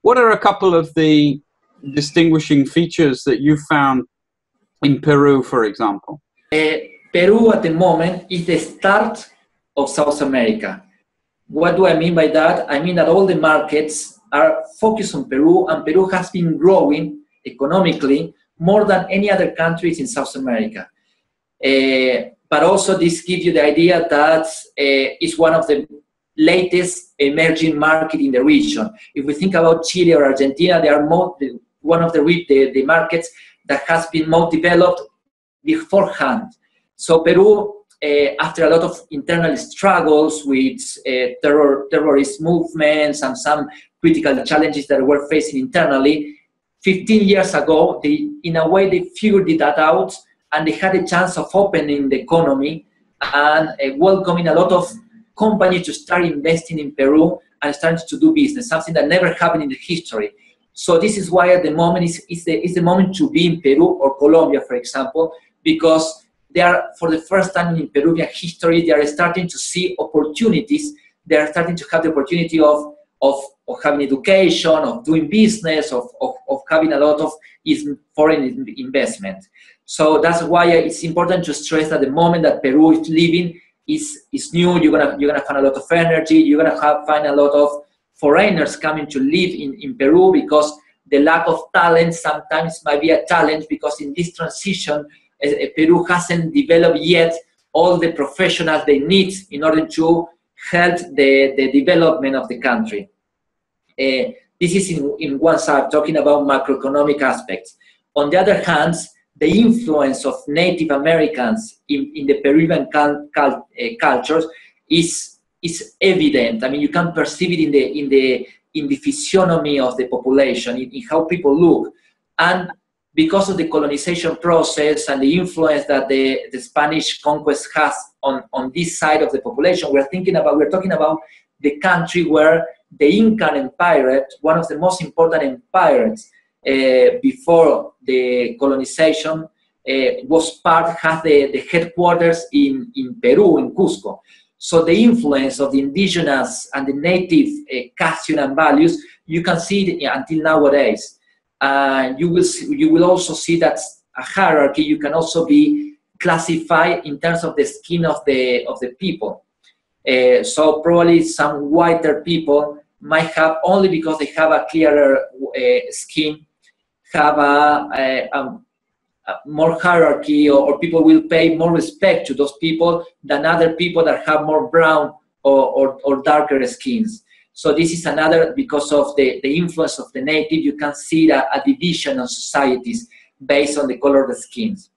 What are a couple of the distinguishing features that you found in Peru, for example? Peru at the moment is the start of South America. What do I mean by that? I mean that all the markets are focused on Peru, and Peru has been growing economically more than any other countries in South America. But also this gives you the idea that it's one of the latest emerging market in the region. If we think about Chile or Argentina, they are one of the markets that has been more developed beforehand. So Peru, after a lot of internal struggles with terrorist movements and some critical challenges that were facing internally, 15 years ago, in a way they figured that out, and they had a chance of opening the economy and welcoming a lot of companies to start investing in Peru and starting to do business, something that never happened in the history. So this is why at the moment is the moment to be in Peru or Colombia, for example, because they are, for the first time in Peruvian history, they are starting to see opportunities. They are starting to have the opportunity of having education, of doing business, of having a lot of foreign investment. So that's why it's important to stress that the moment that Peru is living is new. You're gonna find a lot of energy. You're gonna find a lot of foreigners coming to live in Peru, because the lack of talent sometimes might be a challenge, because in this transition, Peru hasn't developed yet all the professionals they need in order to help the development of the country. This is in one side, talking about macroeconomic aspects. On the other hand, the influence of Native Americans in the Peruvian cultures is evident. I mean, you can perceive it in the physiognomy of the population, in how people look. And because of the colonization process and the influence that the Spanish conquest has on this side of the population, we're talking about the country where the Incan Empire, one of the most important empires before the colonization, had the headquarters in Peru, in Cusco. So the influence of the indigenous and the native customs and values, you can see it until nowadays. You will also see that a hierarchy. You can also be classified in terms of the skin of the people. So probably some whiter people might have, only because they have a clearer skin, have a more hierarchy, or people will pay more respect to those people than other people that have more brown or darker skins. So this is another, because of the influence of the native, you can see a division of societies based on the color of the skins.